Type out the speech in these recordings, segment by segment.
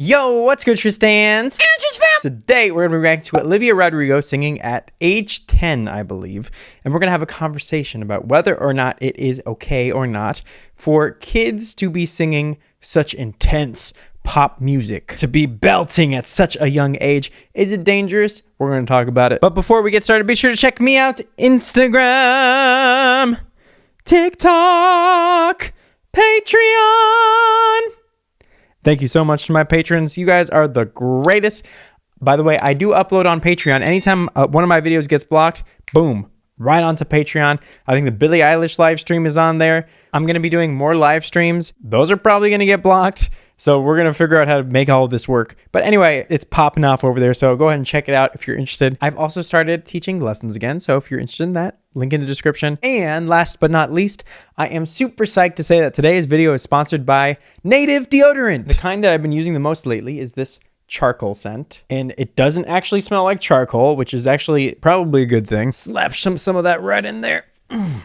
Yo, what's good, Tristans? Today, we're going to be reacting to Olivia Rodrigo singing at age 10, I believe. And we're going to have a conversation about whether or not it is okay or not for kids to be singing such intense pop music, to be belting at such a young age. Is it dangerous? We're going to talk about it. But before we get started, be sure to check me out. Instagram, TikTok, Patreon. Thank you so much to my patrons. You guys are the greatest. By the way, I do upload on Patreon. Anytime one of my videos gets blocked, boom, right onto Patreon. I think the Billie Eilish live stream is on there. I'm going to be doing more live streams. Those are probably going to get blocked. So we're going to figure out how to make all of this work. But anyway, it's popping off over there. So go ahead and check it out if you're interested. I've also started teaching lessons again. So if you're interested in that, link in the description. And last but not least, I am super psyched to say that today's video is sponsored by Native Deodorant. The kind that I've been using the most lately is this charcoal scent. And it doesn't actually smell like charcoal, which is actually probably a good thing. Slap some of that right in there.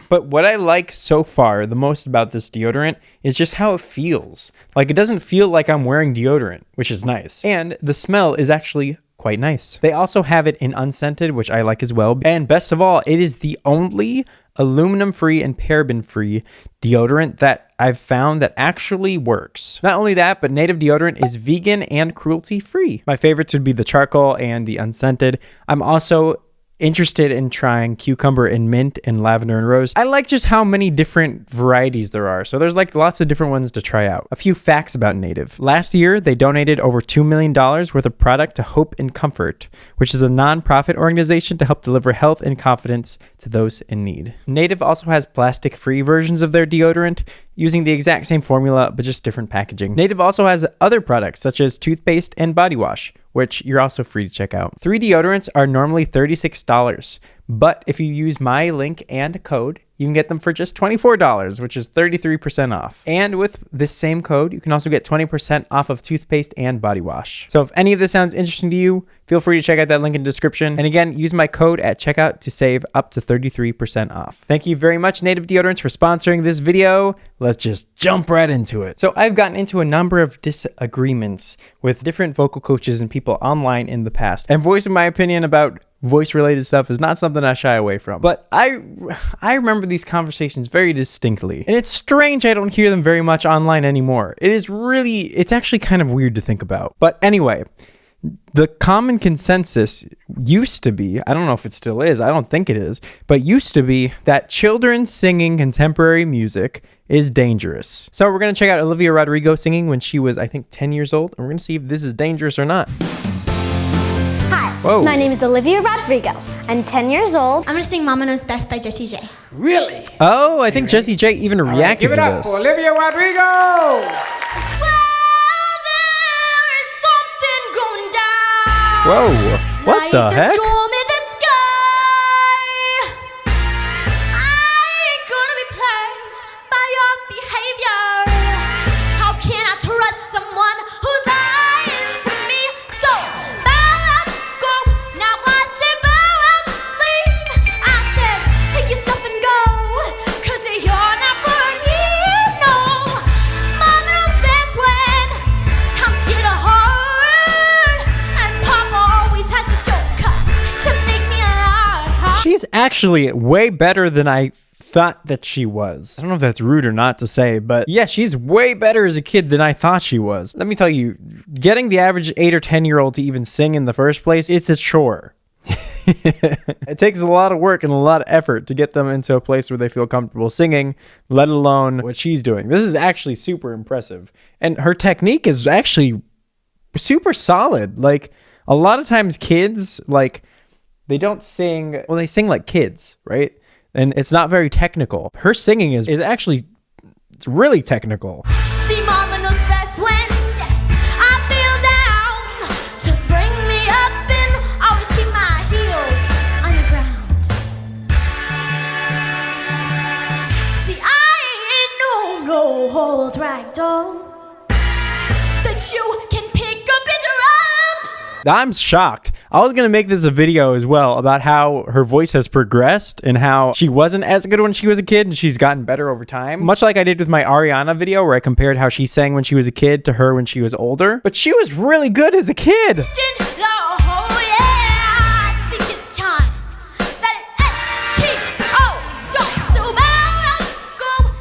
But what I like so far the most about this deodorant is just how it feels. Like, it doesn't feel like I'm wearing deodorant, which is nice. And the smell is actually quite nice. They also have it in unscented, which I like as well. And best of all, it is the only aluminum-free and paraben-free deodorant that I've found that actually works. Not only that, but Native Deodorant is vegan and cruelty-free. My favorites would be the charcoal and the unscented. I'm also interested in trying cucumber and mint and lavender and rose. I like just how many different varieties there are. So there's like lots of different ones to try out. A few facts about Native. Last year, they donated over $2 million worth of product to Hope and Comfort, which is a non-profit organization to help deliver health and confidence to those in need. Native also has plastic-free versions of their deodorant using the exact same formula, but just different packaging. Native also has other products such as toothpaste and body wash, which you're also free to check out. 3 deodorants are normally $36, but if you use my link and code, you can get them for just $24, which is 33% off. And with this same code, you can also get 20% off of toothpaste and body wash. So if any of this sounds interesting to you, feel free to check out that link in the description. And again, use my code at checkout to save up to 33% off. Thank you very much, Native Deodorants, for sponsoring this video. Let's just jump right into it. So I've gotten into a number of disagreements with different vocal coaches and people online in the past. And voicing my opinion about voice-related stuff is not something I shy away from. But I remember these conversations very distinctly. And it's strange I don't hear them very much online anymore. It's actually kind of weird to think about. But anyway, the common consensus used to be, I don't know if it still is, I don't think it is, but used to be that children singing contemporary music is dangerous. So we're going to check out Olivia Rodrigo singing when she was, I think, 10 years old. And we're going to see if this is dangerous or not. Whoa. My name is Olivia Rodrigo. I'm 10 years old. I'm gonna sing Mama Knows Best by Jessie J. Really? Oh, I think Jessie J even reacted to this. Give it up for Olivia Rodrigo! Well, there is something going down. Whoa, what the heck? Storm in the sky. I ain't gonna be played by your behavior. How can I trust someone who's lying to me? So she's actually way better than I thought that she was. I don't know if that's rude or not to say, but yeah, she's way better as a kid than I thought she was. Let me tell you, getting the average 8 or 10-year-old to even sing in the first place, it's a chore. It takes a lot of work and a lot of effort to get them into a place where they feel comfortable singing, let alone what she's doing. This is actually super impressive. And her technique is actually super solid. Like, a lot of times kids, like, they don't sing, well, they sing like kids, right? And it's not very technical. Her singing is actually really technical. See, Mama knows best when, yes, I feel down to bring me up and always keep my heels on the ground. See, I ain't no hold rag doll that you can pick up and drop. I'm shocked. I was going to make this a video as well about how her voice has progressed and how she wasn't as good when she was a kid and she's gotten better over time. Much like I did with my Ariana video where I compared how she sang when she was a kid to her when she was older. But she was really good as a kid.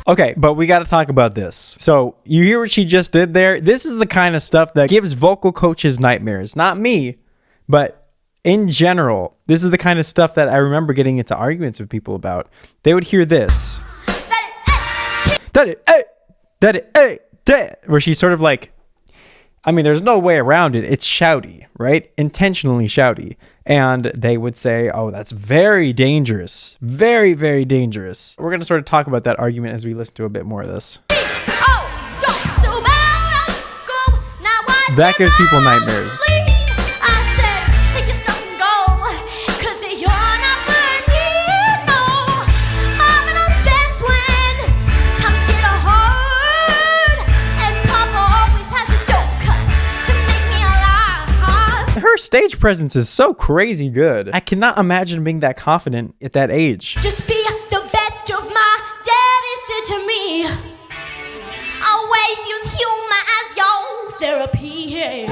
Okay, but we got to talk about this. So you hear what she just did there? This is the kind of stuff that gives vocal coaches nightmares. Not me, but in general, this is the kind of stuff that I remember getting into arguments with people about. They would hear this. Where she's sort of like, I mean, there's no way around it. It's shouty, right? Intentionally shouty. And they would say, oh, that's very dangerous. Very, very dangerous. We're going to sort of talk about that argument as we listen to a bit more of this. That gives people nightmares. Her stage presence is so crazy good. I cannot imagine being that confident at that age. Just be the best of my daddy said to me. Always use humor as your therapy.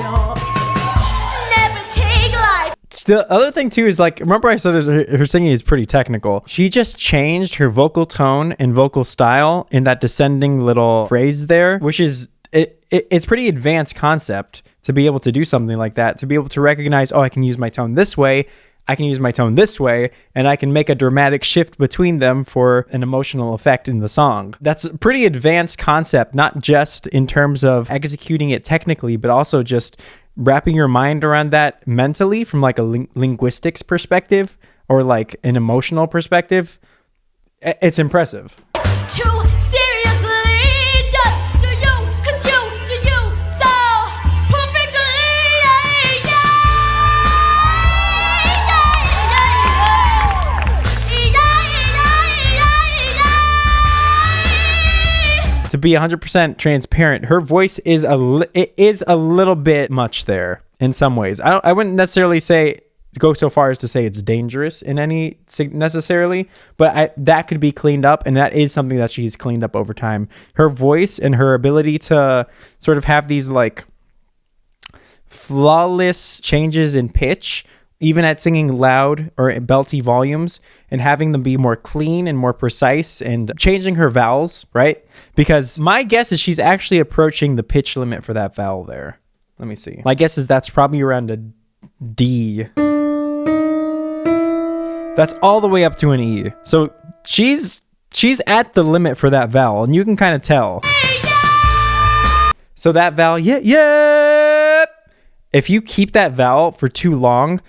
Never take life. The other thing too is like, remember I said her singing is pretty technical. She just changed her vocal tone and vocal style in that descending little phrase there, which is, it's pretty advanced concept to be able to do something like that, to be able to recognize, oh, I can use my tone this way, I can use my tone this way, and I can make a dramatic shift between them for an emotional effect in the song. That's a pretty advanced concept, not just in terms of executing it technically, but also just wrapping your mind around that mentally from like a linguistics perspective or like an emotional perspective. It's impressive. To be 100% transparent, her voice is a little bit much there in some ways. I wouldn't necessarily go so far as to say it's dangerous in any necessarily, but that could be cleaned up, and that is something that she's cleaned up over time. Her voice and her ability to sort of have these like flawless changes in pitch, even at singing loud or belty volumes, and having them be more clean and more precise, and changing her vowels, right? Because my guess is she's actually approaching the pitch limit for that vowel there. Let me see. My guess is that's probably around a D. That's all the way up to an E. So she's at the limit for that vowel, and you can kind of tell. So that vowel, yeah. If you keep that vowel for too long,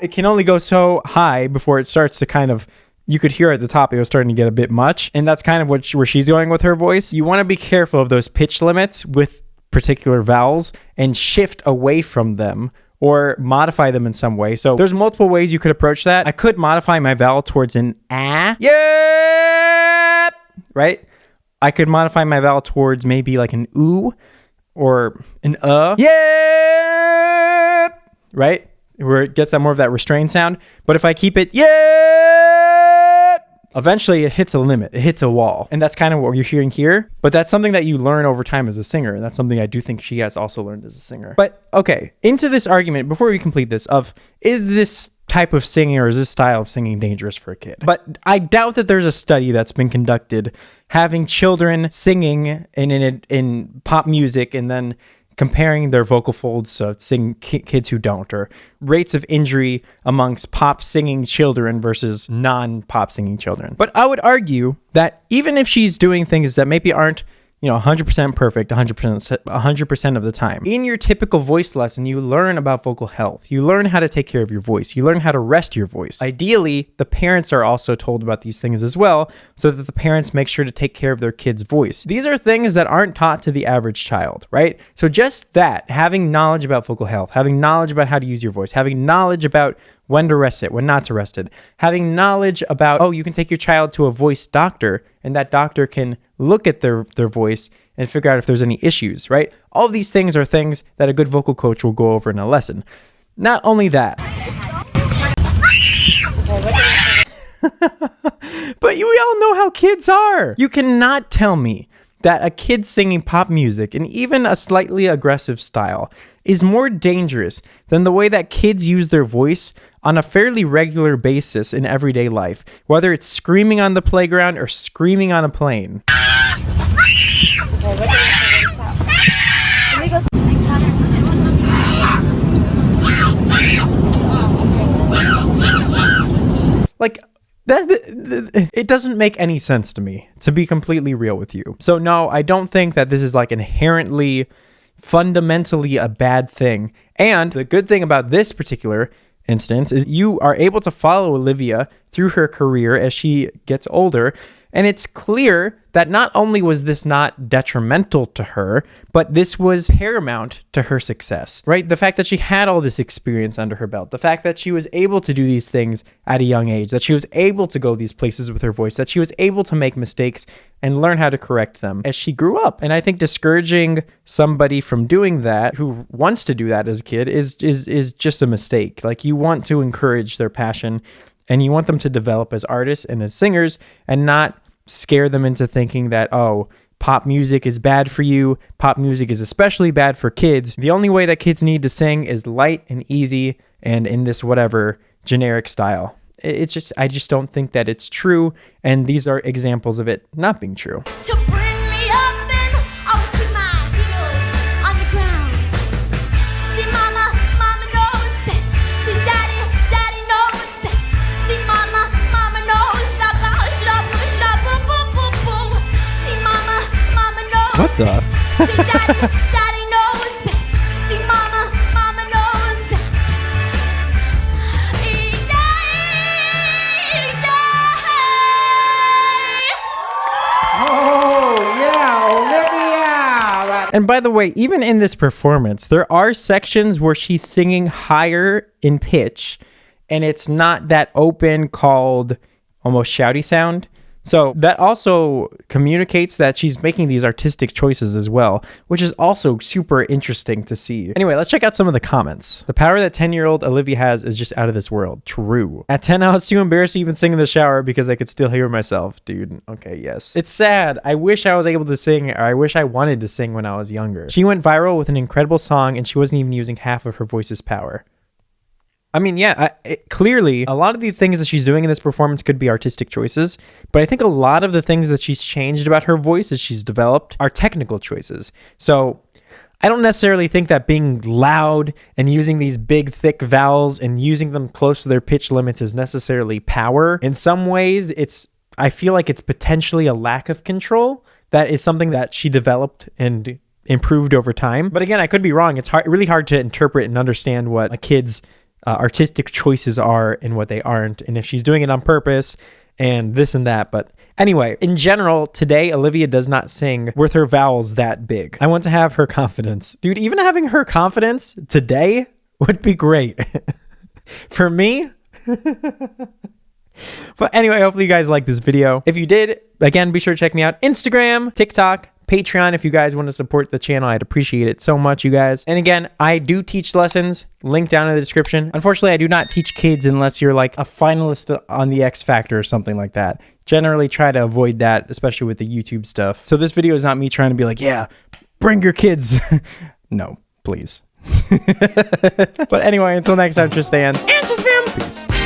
it can only go so high before it starts to kind of, you could hear at the top it was starting to get a bit much. And that's kind of where she's going with her voice. You want to be careful of those pitch limits with particular vowels and shift away from them or modify them in some way. So there's multiple ways you could approach that. I could modify my vowel towards an ah, yeah, right? I could modify my vowel towards maybe like an oo or an yeah, right? Where it gets more of that restrained sound. But if I keep it, yeah, eventually it hits a limit. It hits a wall. And that's kind of what you're hearing here. But that's something that you learn over time as a singer. And that's something I do think she has also learned as a singer. But okay, into this argument, before we complete this, of is this type of singing or is this style of singing dangerous for a kid? But I doubt that there's a study that's been conducted having children singing in pop music and then comparing their vocal folds to kids who don't, or rates of injury amongst pop singing children versus non-pop singing children. But I would argue that even if she's doing things that maybe aren't 100% perfect 100% of the time, in your typical voice lesson, you learn about vocal health. You learn how to take care of your voice. You learn how to rest your voice. Ideally, the parents are also told about these things as well, so that the parents make sure to take care of their kid's voice. These are things that aren't taught to the average child, right? So just that, having knowledge about vocal health, having knowledge about how to use your voice, having knowledge about when to rest it, when not to rest it, having knowledge about, oh, you can take your child to a voice doctor and that doctor can look at their voice and figure out if there's any issues, right? All these things are things that a good vocal coach will go over in a lesson. Not only that, but we all know how kids are. You cannot tell me that a kid singing pop music and even a slightly aggressive style is more dangerous than the way that kids use their voice on a fairly regular basis in everyday life, whether it's screaming on the playground or screaming on a plane. Like, it doesn't make any sense to me, to be completely real with you. So no, I don't think that this is like inherently, fundamentally a bad thing. And the good thing about this particular instance is you are able to follow Olivia through her career as she gets older. And it's clear that not only was this not detrimental to her, but this was paramount to her success, right? The fact that she had all this experience under her belt, the fact that she was able to do these things at a young age, that she was able to go these places with her voice, that she was able to make mistakes and learn how to correct them as she grew up. And I think discouraging somebody from doing that, who wants to do that as a kid, is just a mistake. Like, you want to encourage their passion and you want them to develop as artists and as singers and not scare them into thinking that, oh, pop music is bad for you. Pop music is especially bad for kids. The only way that kids need to sing is light and easy and in this whatever generic style. I just don't think that it's true. And these are examples of it not being true. To bring me up and I would keep my heels on the ground. See, mama knows best. See, daddy knows best. See, mama knows. See, mama knows. What the? See, daddy knows best. See, mama knows best. Oh, yeah, Olivia! And by the way, even in this performance, there are sections where she's singing higher in pitch, and it's not that open, called almost shouty sound. So that also communicates that she's making these artistic choices as well, which is also super interesting to see. Anyway, let's check out some of the comments. The power that 10-year-old Olivia has is just out of this world. True. At 10, I was too embarrassed to even sing in the shower because I could still hear myself. Dude, okay, yes. It's sad. I wish I was able to sing, or I wish I wanted to sing when I was younger. She went viral with an incredible song and she wasn't even using half of her voice's power. I mean, yeah, clearly, a lot of the things that she's doing in this performance could be artistic choices, but I think a lot of the things that she's changed about her voice as she's developed are technical choices. So I don't necessarily think that being loud and using these big, thick vowels and using them close to their pitch limits is necessarily power. In some ways, I feel like it's potentially a lack of control. That is something that she developed and improved over time. But again, I could be wrong. It's really hard to interpret and understand what a kid's artistic choices are and what they aren't, and if she's doing it on purpose and this and that. But anyway, in general, today Olivia does not sing with her vowels that big. I want to have her confidence. Dude, even having her confidence today would be great. For me. But anyway, hopefully you guys like this video. If you did, again, be sure to check me out Instagram, TikTok, Patreon. If you guys want to support the channel, I'd appreciate it so much, you guys. And again, I do teach lessons, link down in the description. Unfortunately, I do not teach kids unless you're like a finalist on the X Factor or something like that. Generally try to avoid that, especially with the YouTube stuff. So this video is not me trying to be like, yeah, bring your kids. No, please. But anyway, until next time, Tristan and Peace.